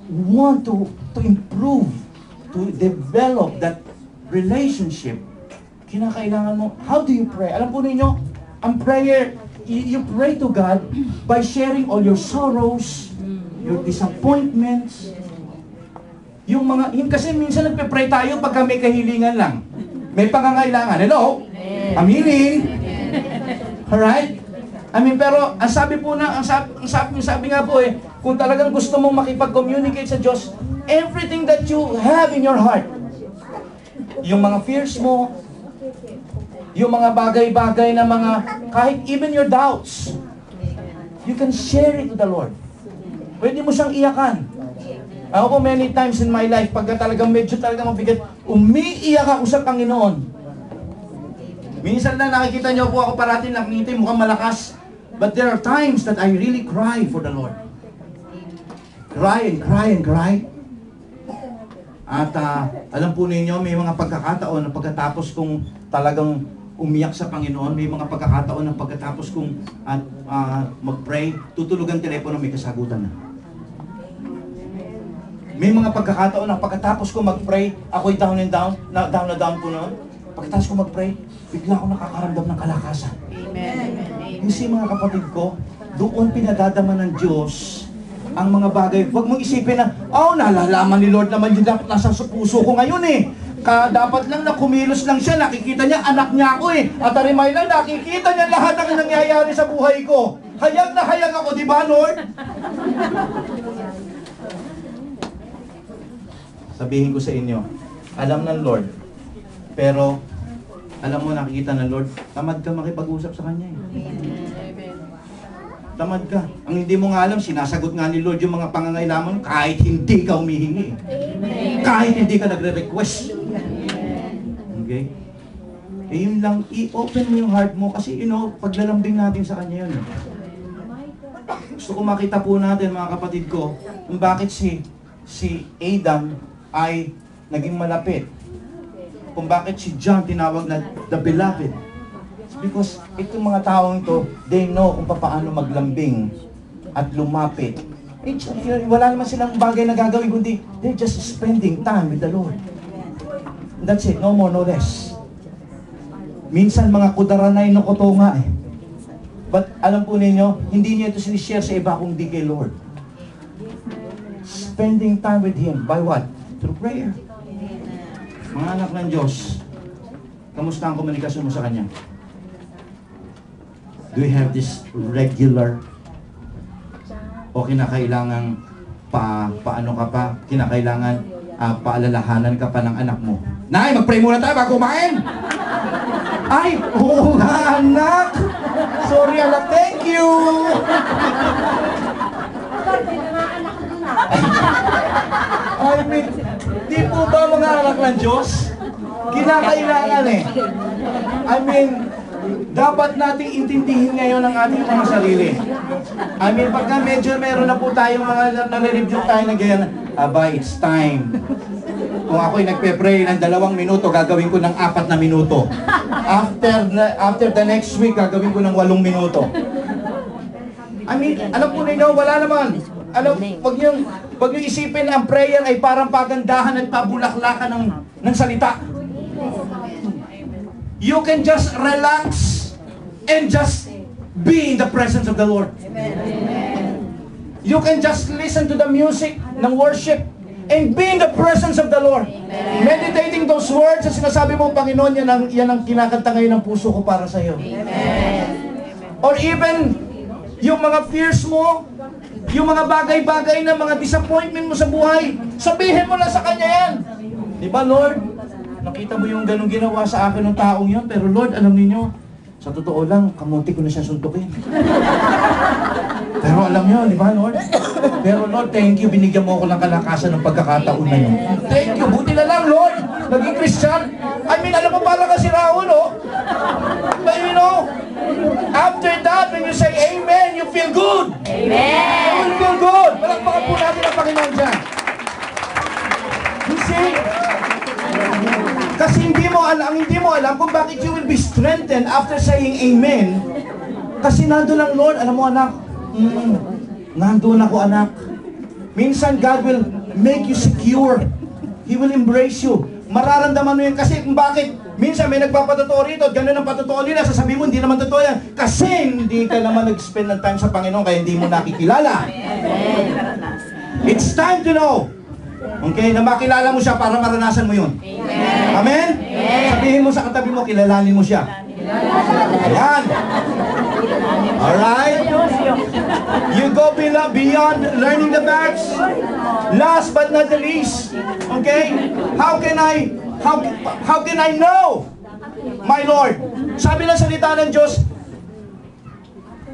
want to improve, to develop that relationship, kinakailangan mo, how do you pray? Alam po ninyo, ang prayer, you pray to God by sharing all your sorrows, your disappointments, yung kasi minsan nagpe-pray tayo pagka may kahilingan lang. May pangangailangan. Hello? Aminin. Alright? Pero ang sabi po na, ang sabi nga po kung talagang gusto mong makipag-communicate sa Diyos, everything that you have in your heart, yung mga fears mo, yung mga bagay-bagay na mga, kahit even your doubts, you can share it to the Lord. Pwede mo siyang iyakan. Ako po many times in my life, pagka talagang medyo talagang mabigat, umiiyak ako sa Panginoon. Minsan na nakikita niyo po ako parating nakikita mukhang malakas. But there are times that I really cry for the Lord. Cry and cry and cry. At alam po ninyo, may mga pagkakataon na pagkatapos kong talagang umiyak sa Panginoon, may mga pagkakataon na pagkatapos kong mag-pray, tutulog ang telepono, may kasagutan na. May mga pagkakataon na pagkatapos ko mag-pray, ako'y down and down, down na down po noon. Pagkatapos ko mag-pray, bigla ako nakakaramdam ng kalakasan. Amen. You see mga kapatid ko, doon pinadadama ng Diyos ang mga bagay. Huwag mong isipin na, nalalaman ni Lord naman yun dapat nasa puso ko ngayon dapat lang na kumilos lang siya, nakikita niya anak niya ako At arimay lang, nakikita niya lahat ng nangyayari sa buhay ko. Hayag na hayag ako, di ba Lord? Sabihin ko sa inyo, alam ng Lord, pero alam mo, nakikita ng Lord, tamad ka makipag-usap sa Kanya Tamad ka. Ang hindi mo nga alam, sinasagot nga ni Lord yung mga pangangailangan kahit hindi ka humihingi. Kahit hindi ka nagre-request. Okay? Yun lang, i-open mo yung heart mo kasi paglalambing natin sa Kanya yun. Gusto ko makita po natin mga kapatid ko, kung bakit si Adam ay naging malapit. Kung bakit si John tinawag na the beloved. It's because itong mga taong ito, they know kung paano maglambing at lumapit. Wala naman silang bagay na gagawin, kundi they're just spending time with the Lord. That's it, no more, no less. Minsan mga kudaranay no koto nga But alam po ninyo, hindi niya ito sinishare sa iba kundi kay Lord. Spending time with Him, by what? Through prayer. Mga anak ng Diyos, kamusta ang komunikasyon mo sa Kanya? Do you have this regular? O kinakailangan paano ka pa? Kinakailangan paalalahanan ka pa ng anak mo? Nay, mag-pray muna tayo bago kumain! Ay, oo nga anak! Sorry anak, thank you! I mean, di po ba mga anak ng Diyos? Kinakailangan I mean, dapat nating intindihin ngayon ang ating mga sarili. I mean, pagka medyo meron na po tayong mga nare-review tayo na ganyan, it's time. Kung ako'y nagpe-pray ng 2 minuto, gagawin ko ng 4 na minuto. After the next week, gagawin ko ng 8 minuto. I mean, alam po ninyo, wala naman. Wag niyo isipin ang prayer ay parang pagandahan at pabulaklakan ng salita. You can just relax and just be in the presence of the Lord. You can just listen to the music ng worship and be in the presence of the Lord. Meditating those words na sinasabi mo, Panginoon, yan ang kinakanta ngayon ng puso ko para sa iyo. Or even yung mga fears mo, yung mga bagay-bagay na mga disappointment mo sa buhay, sabihin mo na sa Kanya yan. Di ba, Lord? Nakita mo yung ganong ginawa sa akin ng taong yun, pero Lord, alam niyo, sa totoo lang, kamunti ko na siya suntukin. Pero alam niyo, di ba, Lord? Pero Lord, thank you, binigyan mo ako ng kalakasan ng pagkakataon na yun. Thank you, buti na lang, Lord, naging Christian. I mean, alam mo pala kasi Raul, but you know, after that, when you say Amen, you feel good. Amen. You will feel good. Palakpakan po natin ang Panginoon dyan. You see? Kasi hindi mo alam kung bakit you will be strengthened after saying Amen. Kasi nandun lang, Lord, alam mo anak, nandun ako anak. Minsan God will make you secure. He will embrace you. Mararamdaman mo yan kasi kung bakit. Minsan may nagpapatotoo rito at ganun ang patotoo nila. Sasabihin mo, hindi naman totoo yan. Kasi hindi ka naman nag-spend ng time sa Panginoon kaya hindi mo nakikilala. It's time to know. Okay, na makilala mo siya para maranasan mo yun. Amen? Sabihin mo sa katabi mo, kilalanin mo siya. Ayan. Alright? You go beyond learning the verbs. Last but not the least, okay? How can I know my Lord? Sabi ng salita ng Diyos,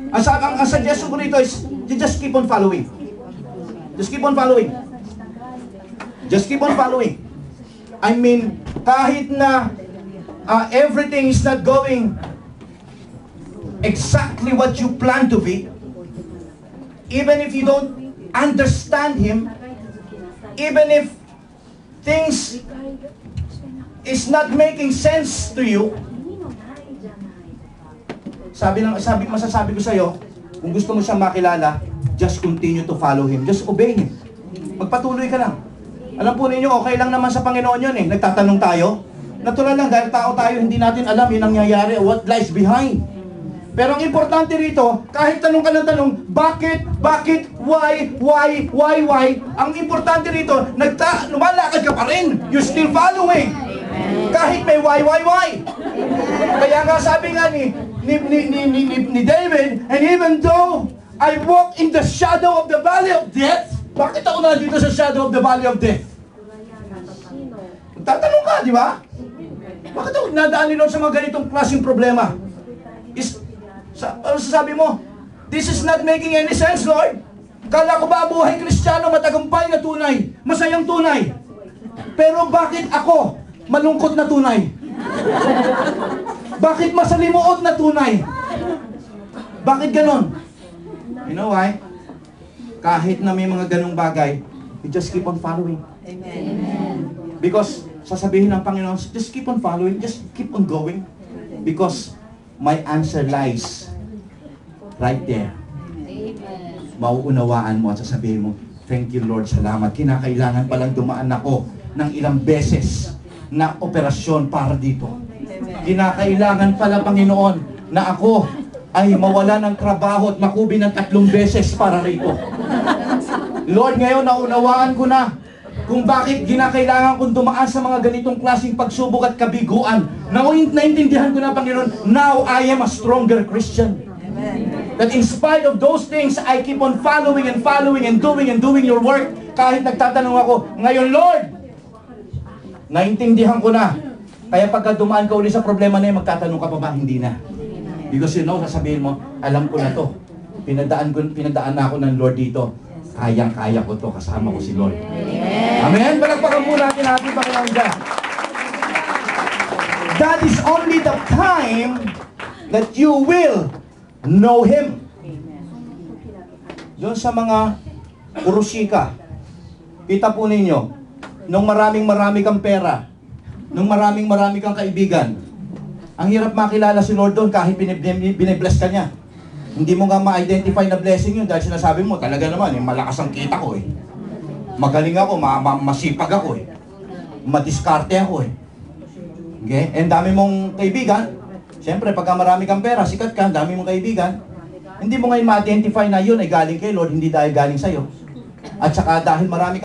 ang suggestion ko rito is, you just keep on following. Just keep on following. Just keep on following. I mean, kahit na everything is not going exactly what you plan to be, even if you don't understand Him, even if things is not making sense to you, masasabi ko sa iyo, kung gusto mo siyang makilala, just continue to follow Him. Just obey Him. Magpatuloy ka lang. Alam po ninyo, okay lang naman sa Panginoon yun eh. Nagtatanong tayo. Natural lang, dahil tao tayo, hindi natin alam yung nangyayari or what lies behind. Pero ang importante rito, kahit tanong ka ng tanong, bakit, why, ang importante rito, lumalakad ka pa rin. You're still following. Kahit may why. Kaya nga sabi nga ni David, and even though I walk in the shadow of the valley of death, bakit ako na dito sa shadow of the valley of death? Tatanong ka, di ba? Bakit ako nadaan ni Lord sa mga ganitong klaseng problema? Ano sasabi mo? This is not making any sense, Lord. Kala ko ba buhay Kristiyano matagumpay na tunay, masayang tunay? Pero bakit ako malungkot na tunay? Bakit masalimuot na tunay? Bakit ganon? You know why? Kahit na may mga ganong bagay, you just keep on following. Amen. Because sasabihin ng Panginoon, just keep on following, just keep on going. Because my answer lies right there. Mauunawaan mo at sasabihin mo, thank you Lord, salamat. Kinakailangan palang dumaan ako ng ilang beses na operasyon para dito. Kinakailangan pala, Panginoon, na ako ay mawala ng trabaho at makubi ng 3 beses para rito. Lord, ngayon naunawaan ko na kung bakit ginakailangan kong dumaan sa mga ganitong klaseng pagsubok at kabiguan. Naintindihan ko na, Panginoon, now I am a stronger Christian. Amen. That in spite of those things, I keep on following and doing your work. Kahit nagtatanong ako, ngayon Lord, naintindihan ko na. Kaya pagka dumaan ka uli sa problema na yun, magtatanong ka pa ba? Hindi na. Because you know, sasabihin mo, alam ko na to. Pinadaan na ako ng Lord dito. Kayang-kaya ko to, kasama ko si Lord. Amen? Palagpakan po natin ating Panginoon dyan. That is only the time that you will know Him. Doon sa mga kurusika, kita po ninyo, nung marami kang pera, nung marami kang kaibigan, ang hirap makilala si Lord doon kahit binibless ka niya. Hindi mo nga ma-identify na blessing yun dahil sinasabi mo, talaga naman, malakas ang kita ko eh. Magaling ako, masipag ako eh. Madiskarte ako eh. Okay? And dami mong kaibigan. Siyempre, pagka marami kang pera, sikat ka, dami mong kaibigan. Hindi mo ngayon ma-identify na yun ay galing kay Lord, hindi dahil galing sa'yo. At saka dahil marami